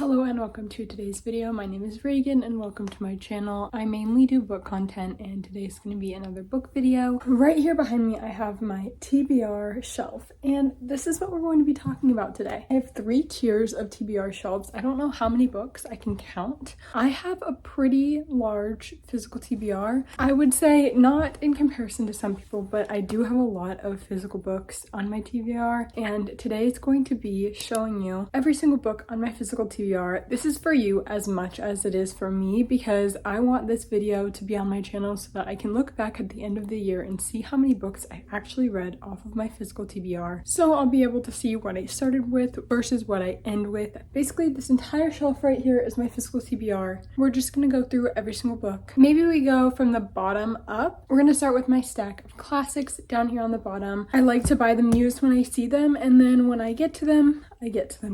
Hello and welcome to today's video. My name is Reagan and welcome to my channel. I mainly do book content and today's going to be another book video. Right here behind me I have my TBR shelf and this is what we're going to be talking about today. I have 3 tiers of TBR shelves. I don't know how many books I can count. I have a pretty large physical TBR. I would say not in comparison to some people, but I do have a lot of physical books on my TBR and today is going to be showing you every single book on my physical TBR. This is for you as much as it is for me because I want this video to be on my channel so that I can look back at the end of the year and see how many books I actually read off of my physical TBR. So I'll be able to see what I started with versus what I end with. Basically, this entire shelf right here is my physical TBR. We're just gonna go through every single book. Maybe we go from the bottom up. We're gonna start with my stack of classics down here on the bottom. I like to buy them used when I see them, and then when I get to them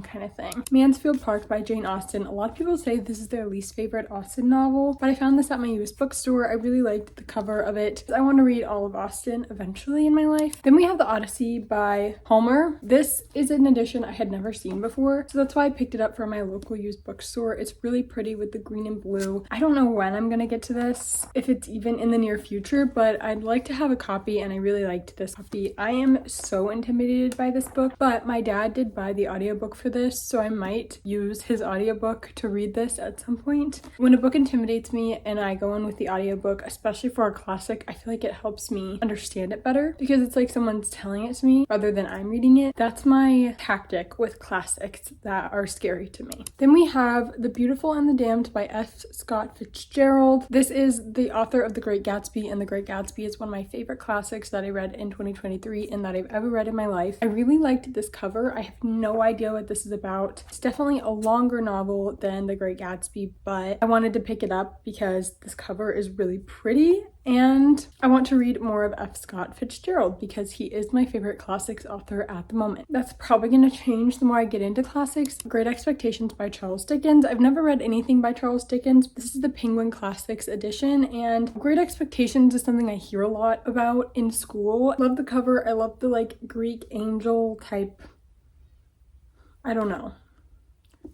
kind of thing. Mansfield Park by Jane Austen. A lot of people say this is their least favorite Austen novel, but I found this at my used bookstore. I really liked the cover of it. I want to read all of Austen eventually in my life. Then we have The Odyssey by Homer. This is an edition I had never seen before, so that's why I picked it up from my local used bookstore. It's really pretty with the green and blue. I don't know when I'm gonna get to this, if it's even in the near future, but I'd like to have a copy and I really liked this copy. I am so intimidated by this book, but my dad did buy the audiobook for this, so I might use his audiobook to read this at some point. When a book intimidates me and I go in with the audiobook, especially for a classic, I feel like it helps me understand it better because it's like someone's telling it to me rather than I'm reading it. That's my tactic with classics that are scary to me. Then we have The Beautiful and the Damned by F. Scott Fitzgerald. This is the author of The Great Gatsby, and The Great Gatsby is one of my favorite classics that I read in 2023 and that I've ever read in my life. I really liked this cover. I have no idea what this is about. It's definitely a longer novel than The Great Gatsby, but I wanted to pick it up because this cover is really pretty and I want to read more of F. Scott Fitzgerald because he is my favorite classics author at the moment. That's probably going to change the more I get into classics. Great Expectations by Charles Dickens. I've never read anything by Charles Dickens. This is the Penguin Classics edition, and Great Expectations is something I hear a lot about in school. I love the cover. I love the like Greek angel type, I don't know,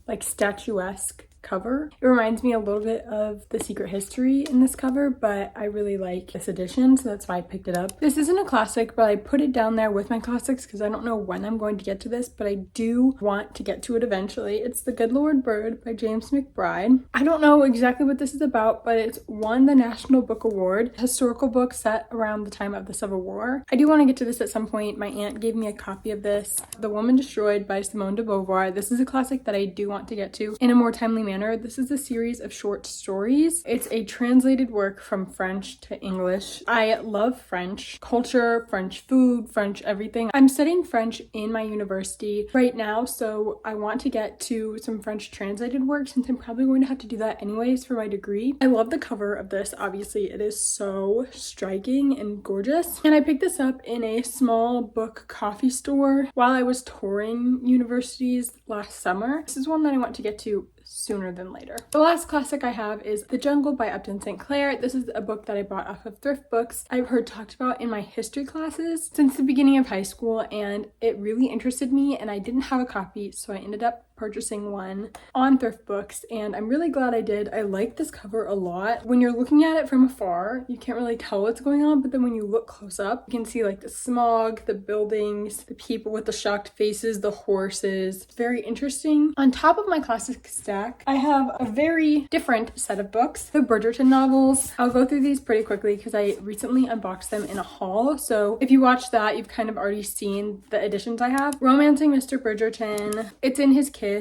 like statuesque cover. It reminds me a little bit of The Secret History in this cover, but I really like this edition, so that's why I picked it up. This isn't a classic, but I put it down there with my classics because I don't know when I'm going to get to this, but I do want to get to it eventually. It's The Good Lord Bird by James McBride. I don't know exactly what this is about, but it's won the National Book Award, a historical book set around the time of the Civil War. I do want to get to this at some point. My aunt gave me a copy of this. The Woman Destroyed by Simone de Beauvoir. This is a classic that I do want to get to in a more timely manner. This is a series of short stories. It's a translated work from French to English. I love French culture, French food, French everything. I'm studying French in my university right now, so I want to get to some French translated work since I'm probably going to have to do that anyways for my degree. I love the cover of this. Obviously, it is so striking and gorgeous. And I picked this up in a small book coffee store while I was touring universities last summer. This is one that I want to get to sooner than later. The last classic I have is The Jungle by Upton St. Clair. This is a book that I bought off of thrift books. I've heard talked about in my history classes since the beginning of high school, and it really interested me, and I didn't have a copy, so I ended up purchasing one on thrift books, and I'm really glad I did. I like this cover a lot. When you're looking at it from afar, you can't really tell what's going on, but then when you look close up, you can see like the smog, the buildings, the people with the shocked faces, the horses. It's very interesting. On top of my classic stack, I have a very different set of books, the Bridgerton novels. I'll go through these pretty quickly because I recently unboxed them in a haul, so if you watch that, you've kind of already seen the editions I have. Romancing Mr. Bridgerton, It's in His Kiss,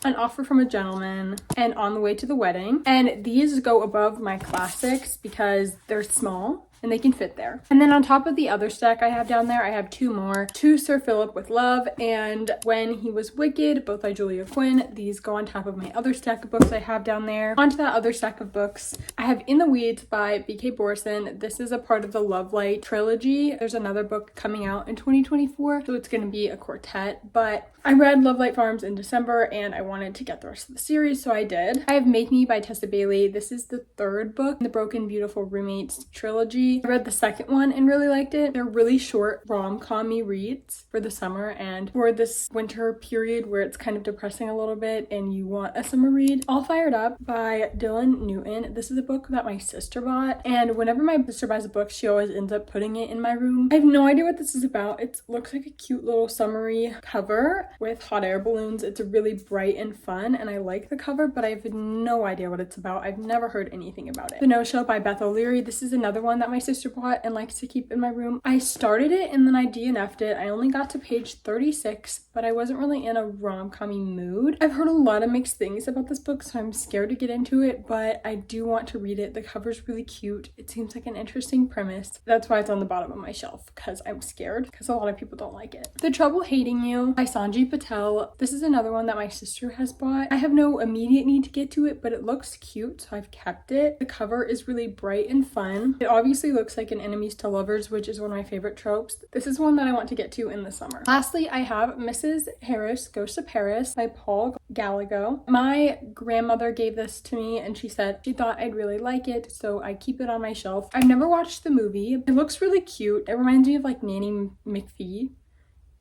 An Offer from a Gentleman, and On the Way to the Wedding. And these go above my classics because they're small and they can fit there. And then on top of the other stack I have down there, I have 2 more. To Sir Philip with Love and When He Was Wicked, both by Julia Quinn. These go on top of my other stack of books I have down there. Onto that other stack of books, I have In the Weeds by B.K. Borson. This is a part of the Love Light trilogy. There's another book coming out in 2024, so it's going to be a quartet, but I read Love Light Farms in December and I wanted to get the rest of the series, so I did. I have Make Me by Tessa Bailey. This is the 3rd book in the Broken Beautiful Roommates trilogy. trilogy. I read the second one and really liked it. They're really short rom-com-y reads for the summer and for this winter period where it's kind of depressing a little bit and you want a summer read. All Fired Up by Dylan Newton. This is a book that my sister bought, and whenever my sister buys a book, she always ends up putting it in my room. I have no idea what this is about. It looks like a cute little summery cover with hot air balloons. It's really bright and fun, and I like the cover, but I have no idea what it's about. I've never heard anything about it. The No Show by Beth O'Leary. This is another one that my sister bought and likes to keep in my room. I started it and then I DNF'd it. I only got to page 36, but I wasn't really in a rom-com-y mood. I've heard a lot of mixed things about this book, so I'm scared to get into it, but I do want to read it. The cover's really cute. It seems like an interesting premise. That's why it's on the bottom of my shelf, because I'm scared, because a lot of people don't like it. The Trouble Hating You by Sanji Patel. This is another one that my sister has bought. I have no immediate need to get to it, but it looks cute, so I've kept it. The cover is really bright and fun. It obviously looks like an enemies to lovers, which is one of my favorite tropes. This is one that I want to get to in the summer. Lastly, I have Mrs. Harris Goes to Paris by Paul Gallego. My grandmother gave this to me and she said she thought I'd really like it, so I keep it on my shelf. I've never watched the movie. It looks really cute. It reminds me of like Nanny McPhee,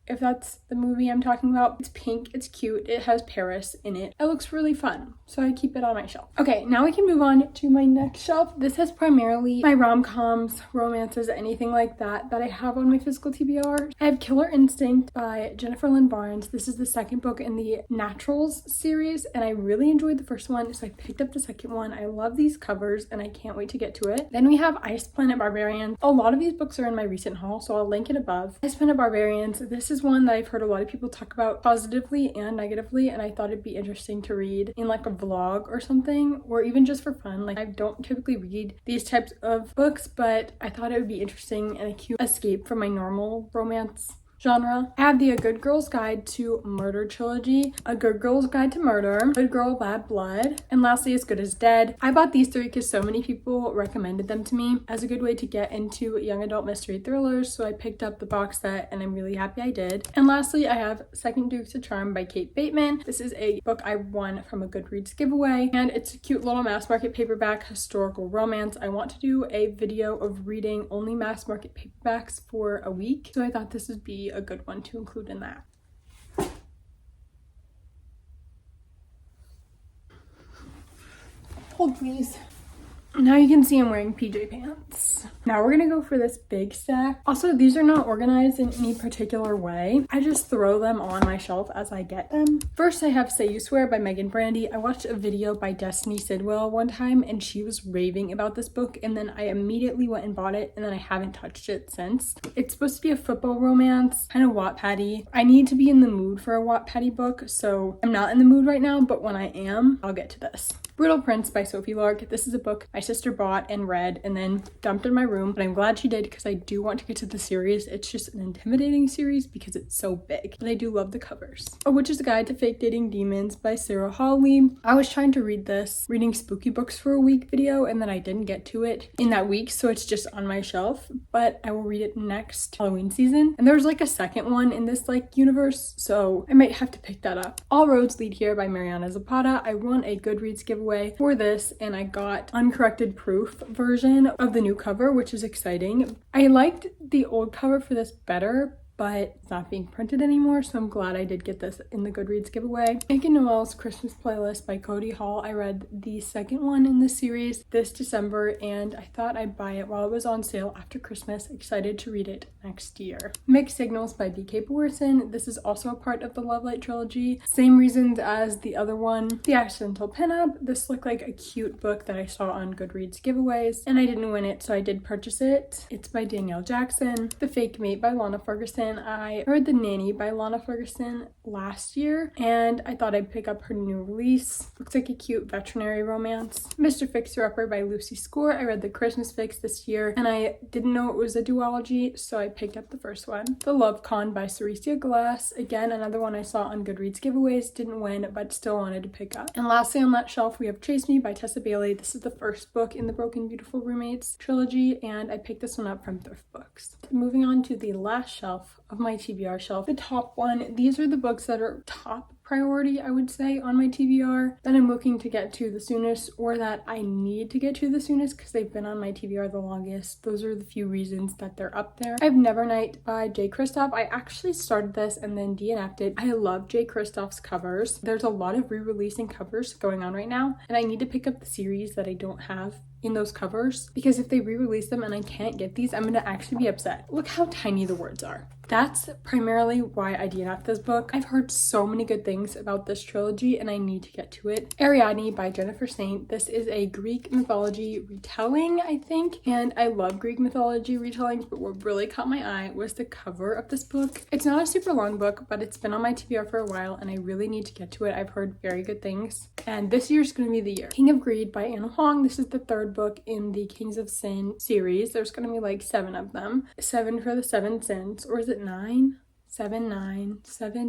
if that's the movie I'm talking about. It's pink, it's cute, it has Paris in it. It looks really fun, so I keep it on my shelf. Okay, now we can move on to my next shelf. This has primarily my rom-coms, romances, anything like that I have on my physical TBR. I have Killer Instinct by Jennifer Lynn Barnes. This is the second book in the Naturals series, and I really enjoyed the first one, so I picked up the second one. I love these covers, and I can't wait to get to it. Then we have Ice Planet Barbarians. A lot of these books are in my recent haul, so I'll link it above. Ice Planet Barbarians. This is one that I've heard a lot of people talk about positively and negatively, and I thought it'd be interesting to read in like a vlog or something, or even just for fun. Like, I don't typically read these types of books, but I thought it would be interesting and a cute escape from my normal romance genre. I have the A Good Girl's Guide to Murder trilogy, A Good Girl's Guide to Murder, Good Girl Bad Blood, and lastly As Good as Dead. I bought these three because so many people recommended them to me as a good way to get into young adult mystery thrillers, so I picked up the box set and I'm really happy I did. And lastly, I have Second Dukes of Charm by Kate Bateman. This is a book I won from a Goodreads giveaway, and it's a cute little mass market paperback historical romance. I want to do a video of reading only mass market paperbacks for a week, so I thought this would be a good one to include in that. Hold please. Now you can see I'm wearing PJ pants. Now we're gonna go for this big stack. Also, these are not organized in any particular way. I just throw them on my shelf as I get them. First, I have Say You Swear by Megan Brandy. I watched a video by Destiny Sidwell one time and she was raving about this book, and then I immediately went and bought it, and then I haven't touched it since. It's supposed to be a football romance, kind of Wattpad-y. I need to be in the mood for a Wattpad-y book, so I'm not in the mood right now, but when I am, I'll get to this. Brutal Prince by Sophie Lark. This is a book my sister bought and read and then dumped in my room, but I'm glad she did because I do want to get to the series. It's just an intimidating series because it's so big, but I do love the covers. A Witch's Guide to Fake Dating Demons by Sarah Hawley. I was trying to read this reading spooky books for a week video, and then I didn't get to it in that week, so it's just on my shelf, but I will read it next Halloween season. And there's like a second one in this like universe, so I might have to pick that up. All Roads Lead Here by Mariana Zapata. I won a Goodreads giveaway for this, and I got uncorrected proof version of the new cover, which is exciting. I liked the old cover for this better, but it's not being printed anymore, so I'm glad I did get this in the Goodreads giveaway. Ike Noel's Christmas Playlist by Cody Hall. I read the second one in this series this December, and I thought I'd buy it while it was on sale after Christmas. Excited to read it next year. Mixed Signals by B.K. Bowerson. This is also a part of the Lovelight trilogy. Same reasons as the other one. The Accidental Pinup. This looked like a cute book that I saw on Goodreads giveaways, and I didn't win it, so I did purchase it. It's by Danielle Jackson. The Fake Mate by Lana Ferguson. I read The Nanny by Lana Ferguson last year, and I thought I'd pick up her new release. Looks like a cute veterinary romance. Mr. Fixer-Upper by Lucy Score. I read The Christmas Fix this year, and I didn't know it was a duology, so I picked up the first one. The Love Con by Ceresia Glass. Again, another one I saw on Goodreads giveaways. Didn't win, but still wanted to pick up. And lastly on that shelf, we have Chase Me by Tessa Bailey. This is the first book in the Broken Beautiful Roommates trilogy, and I picked this one up from Thrift Books. Moving on to the last shelf of my TBR shelf, the top one. These are the books that are top priority, I would say, on my TBR that I'm looking to get to the soonest, or that I need to get to the soonest because they've been on my TBR the longest. Those are the few reasons that they're up there. I have Nevernight by J. Kristoff. I actually started this and then DNF'd it. I love J. Kristoff's covers. There's a lot of re-releasing covers going on right now, and I need to pick up the series that I don't have in those covers, because if they re-release them and I can't get these, I'm gonna actually be upset. Look how tiny the words are. That's primarily why I DNF'd this book. I've heard so many good things about this trilogy and I need to get to it. Ariadne by Jennifer Saint. This is a Greek mythology retelling, I think, and I love Greek mythology retellings, but what really caught my eye was the cover of this book. It's not a super long book, but it's been on my TBR for a while and I really need to get to it. I've heard very good things, and this year's gonna be the year. King of Greed by Anna Huang. This is the third book in the Kings of Sin series. There's gonna be like 7 of them. 7 for the 7 sins, or is it 9? 7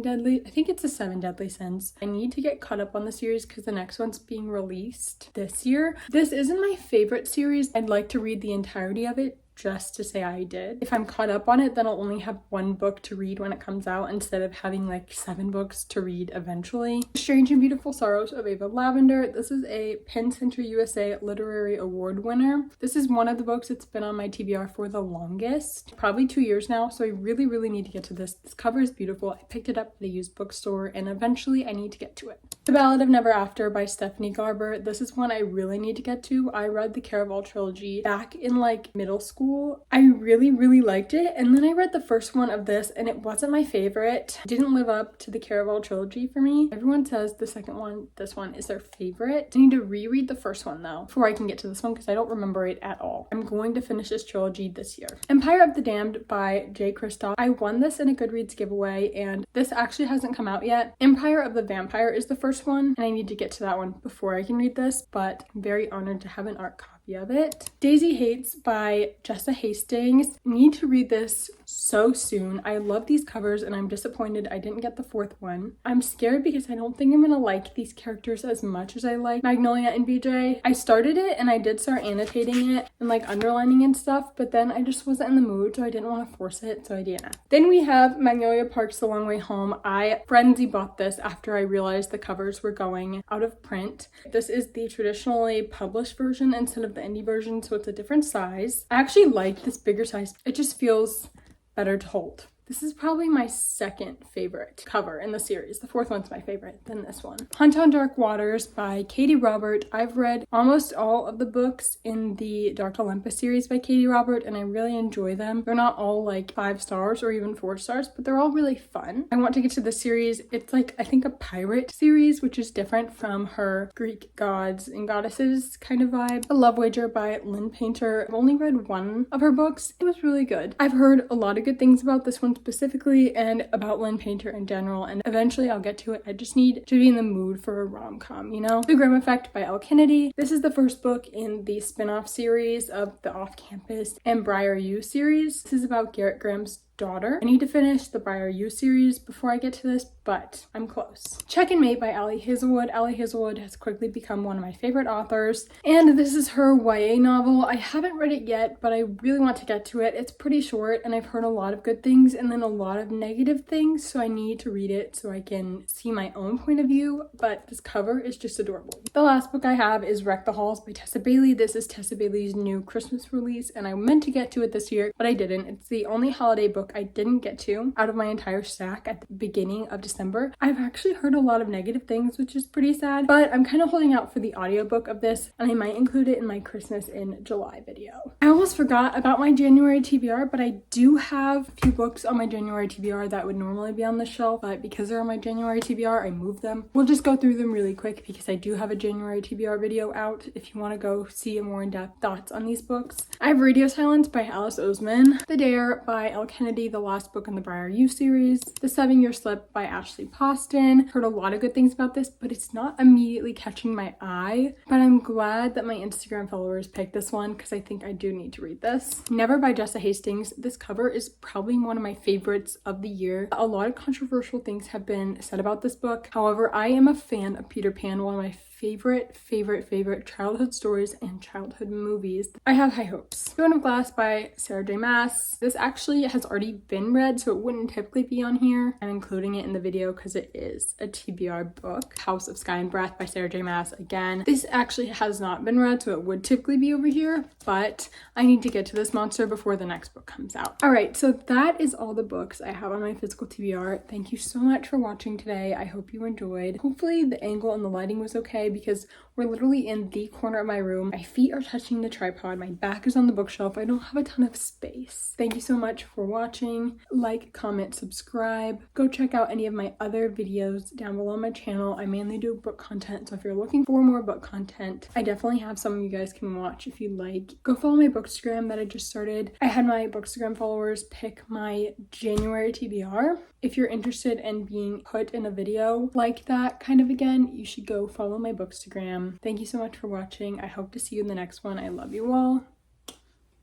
deadly. I think it's the 7 deadly sins. I need to get caught up on the series because the next one's being released this year. This isn't my favorite series. I'd like to read the entirety of it just to say I did. If I'm caught up on it, then I'll only have 1 book to read when it comes out instead of having like 7 books to read eventually. Strange and Beautiful Sorrows of Ava Lavender. This is a Pen Center USA Literary Award winner. This is one of the books that's been on my TBR for the longest, probably 2 years now, so I really need to get to this. This cover is beautiful. I picked it up at a used bookstore and eventually I need to get to it. The Ballad of Never After by Stephanie Garber. This is one I really need to get to. I read the Caraval trilogy back in like middle school. I really liked it, and then I read the first one of this and it wasn't my favorite. It didn't live up to the Caraval trilogy for me. Everyone says the second one, this one, is their favorite. I need to reread the first one though before I can get to this one because I don't remember it at all. I'm going to finish this trilogy this year. Empire of the Damned by J. Kristoff. I won this in a Goodreads giveaway and this actually hasn't come out yet. Empire of the Vampire is the first one and I need to get to that one before I can read this, but I'm very honored to have an art copy of it. Daisy Hates by Jessa Hastings. Need to read this so soon. I love these covers and I'm disappointed I didn't get the 4th one. I'm scared because I don't think I'm gonna like these characters as much as I like Magnolia and BJ. I started it and I did start annotating it and like underlining and stuff, but then I just wasn't in the mood, so I didn't want to force it, so I didn't. Then we have Magnolia Parks The Long Way Home. I frenzy bought this after I realized the covers were going out of print. This is the traditionally published version instead of the indie version, so it's a different size. I actually like this bigger size. It just feels better to hold. This is probably my 2nd favorite cover in the series. The 4th one's my favorite, then this one. Hunt on Dark Waters by Katie Robert. I've read almost all of the books in the Dark Olympus series by Katie Robert and I really enjoy them. They're not all like 5 stars or even 4 stars, but they're all really fun. I want to get to this series. It's like, I think, a pirate series, which is different from her Greek gods and goddesses kind of vibe. A Love Wager by Lynn Painter. I've only read 1 of her books. It was really good. I've heard a lot of good things about this one specifically and about Lynn Painter in general, and eventually I'll get to it. I just need to be in the mood for a rom-com, you know? The Grimm Effect by Elle Kennedy. This is the first book in the spin-off series of the Off-Campus and Briar U series. This is about Garrett Graham's daughter. I need to finish the Briar U series before I get to this, but I'm close. Check and Mate by Ali Hazelwood. Ali Hazelwood has quickly become one of my favorite authors, and this is her YA novel. I haven't read it yet, but I really want to get to it. It's pretty short, and I've heard a lot of good things and then a lot of negative things, so I need to read it so I can see my own point of view, but this cover is just adorable. The last book I have is Wreck the Halls by Tessa Bailey. This is Tessa Bailey's new Christmas release, and I meant to get to it this year, but I didn't. It's the only holiday book I didn't get to out of my entire stack at the beginning of December. I've actually heard a lot of negative things, which is pretty sad, but I'm kind of holding out for the audiobook of this, and I might include it in my Christmas in July video. I almost forgot about my January TBR, but I do have a few books on my January TBR that would normally be on the shelf, but because they're on my January TBR, I moved them. We'll just go through them really quick because I do have a January TBR video out if you want to go see a more in-depth thoughts on these books. I have Radio Silence by Alice Oseman, The Dare by Elle Kennedy, the last book in the Briar U series, The 7-Year Slip by Ashley Poston. Heard a lot of good things about this, but it's not immediately catching my eye, but I'm glad that my Instagram followers picked this one because I think I do need to read this. Never by Jessa Hastings. This cover is probably one of my favorites of the year. A lot of controversial things have been said about this book. However, I am a fan of Peter Pan, one of my favorite childhood stories and childhood movies. I have high hopes. Throne of Glass by Sarah J. Maas. This actually has already already been read, so it wouldn't typically be on here. I'm including it in the video because it is a TBR book. House of Sky and Breath by Sarah J Maas. Again, this actually has not been read, so it would typically be over here, but I need to get to this monster before the next book comes out. All right, so that is all the books I have on my physical TBR. Thank you so much for watching today. I hope you enjoyed. Hopefully the angle and the lighting was okay because we're literally in the corner of my room. My feet are touching the tripod. My back is on the bookshelf. I don't have a ton of space. Thank you so much for watching. Like, comment, subscribe. Go check out any of my other videos down below on my channel. I mainly do book content, so if you're looking for more book content, I definitely have some you guys can watch if you'd like. Go follow my Bookstagram that I just started. I had my Bookstagram followers pick my January TBR. If you're interested in being put in a video like that kind of again, you should go follow my Bookstagram. Thank you so much for watching. I hope to see you in the next one. I love you all.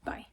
Bye.